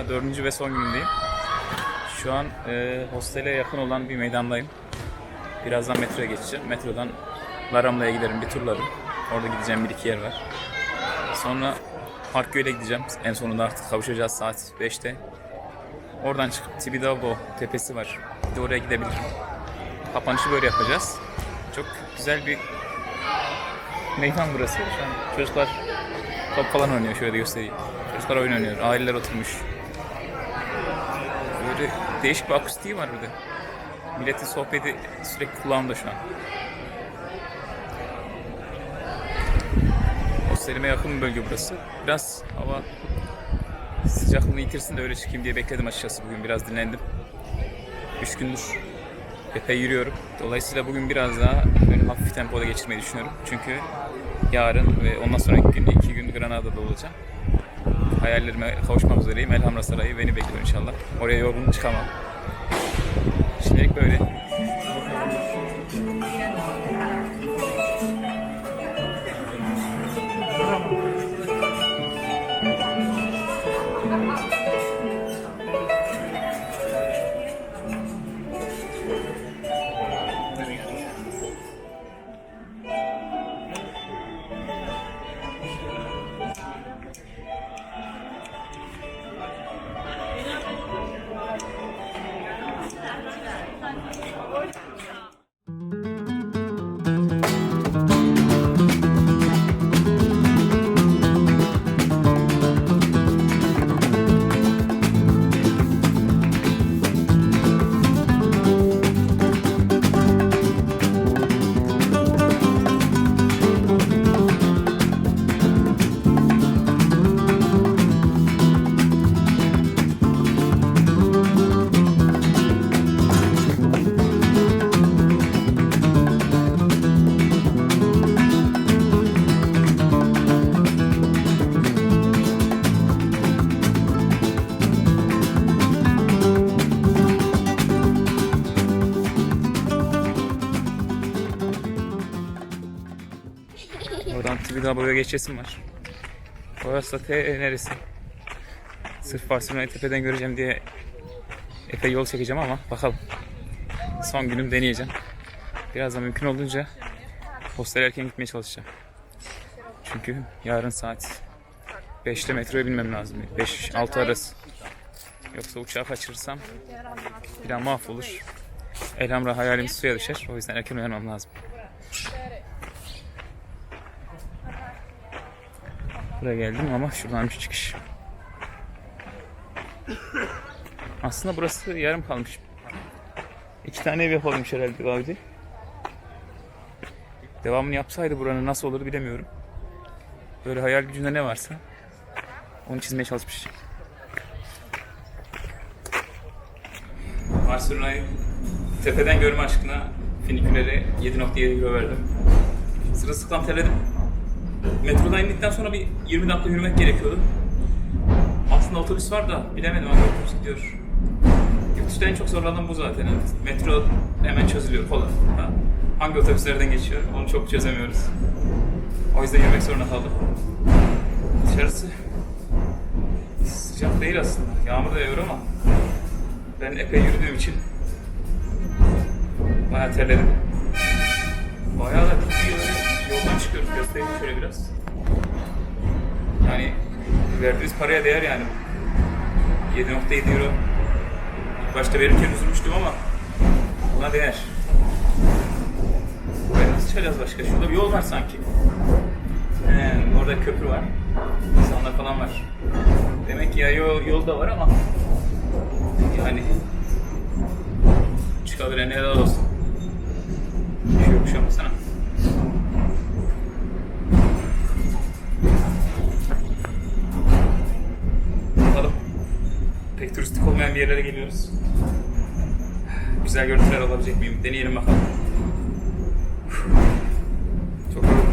da 4. ve son günündeyim. Şu an hostele yakın olan bir meydandayım. Birazdan metroya geçeceğim. Metrodan Laramla'ya giderim, bir turlarım. Orada gideceğim bir iki yer var. Sonra Parkköy'e gideceğim. En sonunda artık kavuşacağız saat 5'te. Oradan çıkıp Tibidabo tepesi var. Bir de oraya gidebilirim. Kapanışı böyle yapacağız. Çok güzel bir meydan burası. Şu an çocuklar top falan oynuyor, şöyle göstereyim. Çocuklar oyun oynuyor, aileler oturmuş. Böyle değişik bir akustiği var burada. Milletin sohbeti sürekli kulağımda şu an. Hostelime yakın bir bölge burası. Biraz hava sıcaklığını yitirsin de öyle çıkayım diye bekledim açıkçası. Bugün biraz dinlendim. 3 gündür epey yürüyorum. Dolayısıyla bugün biraz daha böyle hafif tempoda geçirmeyi düşünüyorum. Çünkü yarın ve ondan sonraki gün 2 gün Granada'da olacağım. Hayallerime kavuşmak üzereyim. Elhamra Sarayı beni bekliyor inşallah. Oraya yorgun çıkamam. Şimdilik böyle. Oradan Tibidabo'ya geçesim var. Orası da neresi? Sırf Barcelona'yı tepeden göreceğim diye epey yol çekeceğim ama bakalım. Son günüm, deneyeceğim. Birazdan mümkün olduğunca hostele erken gitmeye çalışacağım. Çünkü yarın saat 5'te metroya binmem lazım. 5-6 arası. Yoksa uçağı kaçırırsam plan mahvolur. Elhamra hayalim suya düşer. O yüzden erken uyanmam lazım. Buraya geldim ama şuradan bir çıkış. Aslında burası yarım kalmış. 2 tane ev yapalımmış herhalde Gaudi. Devamını yapsaydı buranın nasıl olur bilemiyorum. Böyle hayal gücünde ne varsa onu çizmeye çalışmış. Barcelona'yı tepeden görme aşkına finikülere 7.7 euro verdim. Sırılsıklam terledim. Metrodan indikten sonra bir 20 dakika yürümek gerekiyordu. Aslında otobüs var da bilemedim, ama otobüs gidiyor. Yurt dışında en çok zorlandığım bu zaten. Metro hemen çözülüyor, kolay. Hangi otobüslerden geçiyor onu çok çözemiyoruz. O yüzden yürümek zorunda kaldım. Dışarısı sıcak değil aslında. Yağmur da yağıyor ama ben epey yürüdüğüm için bayağı terledim. Bayağı da dik bir yoldan çıkıyoruz. Göstereyim şöyle biraz. Yani verdiğimiz paraya değer yani. 7.7 euro. İlk başta verirken üzülmüştüm ama buna değer. Buraya nasıl çıkacağız başka? Şurada bir yol var sanki. Orada köprü var. İnsanlar falan var. Demek ki ya yol da var ama yani çıkabilen helal olsun. Bir şey yokmuş ama sana. Bakalım. Pek turistik olmayan bir yerlere geliyoruz. Güzel görüntüler alabilecek miyim? Deneyelim bakalım. Çok yoruldum.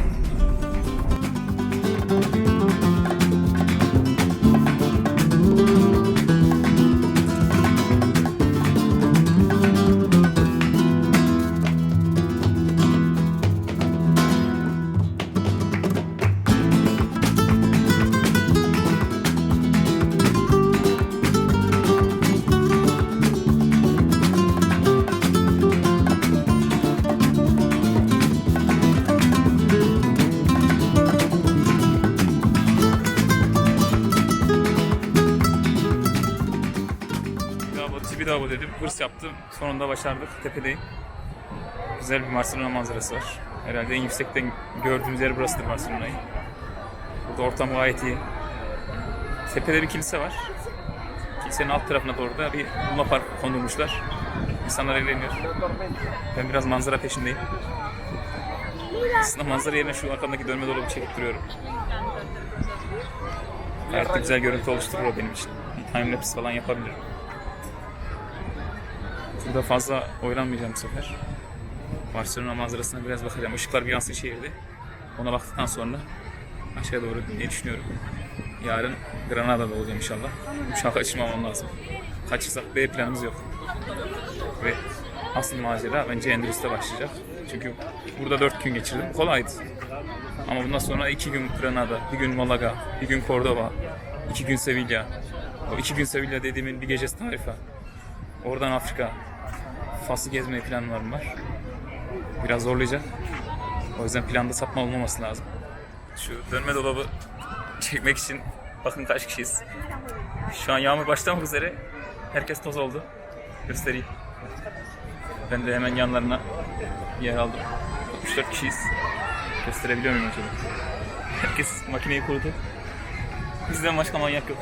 olur dedim. Hırs yaptım. Sonunda başardık. Tepedeyim. Güzel bir Barcelona manzarası var. Herhalde en yüksekten gördüğümüz yer burasıdır Barcelona'yı. Burada ortam gayet iyi. Tepede bir kilise var. Kilisenin alt tarafına doğru da bir Luna Park kondurmuşlar. İnsanlar eğleniyor. Ben biraz manzara peşindeyim. Aslında manzara yerine şu arkamdaki dönme dolabı çekip duruyorum. Gayet de güzel görüntü oluşturur o benim için. Bir time lapse falan yapabilirim. Burada fazla oyalanmayacağım bu sefer. Barcelona manzarasına biraz bakacağım. Işıklar bir yansın şehirde. Ona baktıktan sonra aşağı doğru diye düşünüyorum. Yarın Granada'da olacağım inşallah. Uçağı kaçırmamam lazım. Kaçırsak B planımız yok. Ve asıl macera bence Endülüs'te başlayacak. Çünkü burada 4 gün geçirdim. Kolaydı. Ama bundan sonra 2 gün Granada, 1 gün Malaga, 1 gün Cordoba, 2 gün Sevilla. O 2 gün Sevilla dediğimin bir gecesi Tarifa. Oradan Afrika. Fas'ı gezmeye planlarım var. Biraz zorlayacak. O yüzden planda sapma olmaması lazım. Şu dönme dolabı çekmek için bakın kaç kişiyiz. Şu an yağmur başlamak üzere. Herkes toz oldu. Göstereyim. Ben de hemen yanlarına yer aldım. 3-4 kişiyiz. Gösterebiliyor muyum acaba? Herkes makineyi kurdu. Bizden başka manyak yok.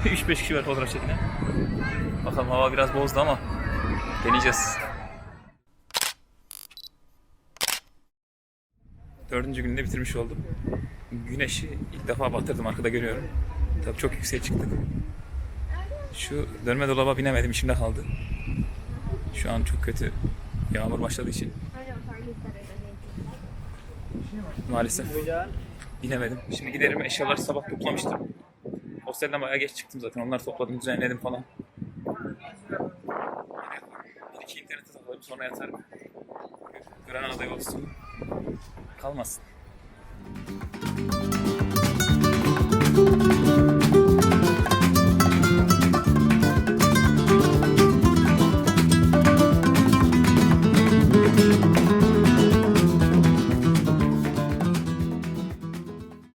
3-5 kişi var fotoğraf çekinen. Bakalım hava biraz bozdu ama deneyeceğiz. 4. günde bitirmiş oldum. Güneşi ilk defa batırdım, arkada görüyorum. Tabii çok yükseğe çıktık. Şu dönme dolaba binemedim, içimde kaldı. Şu an çok kötü yağmur başladığı için maalesef binemedim. Şimdi giderim, eşyaları sabah toplamıştım. Hostelden bayağı geç çıktım zaten, onları topladım, düzenledim falan. Bir iki internete takılayım, sonra yatarım. Granada yolcusu kalmasın.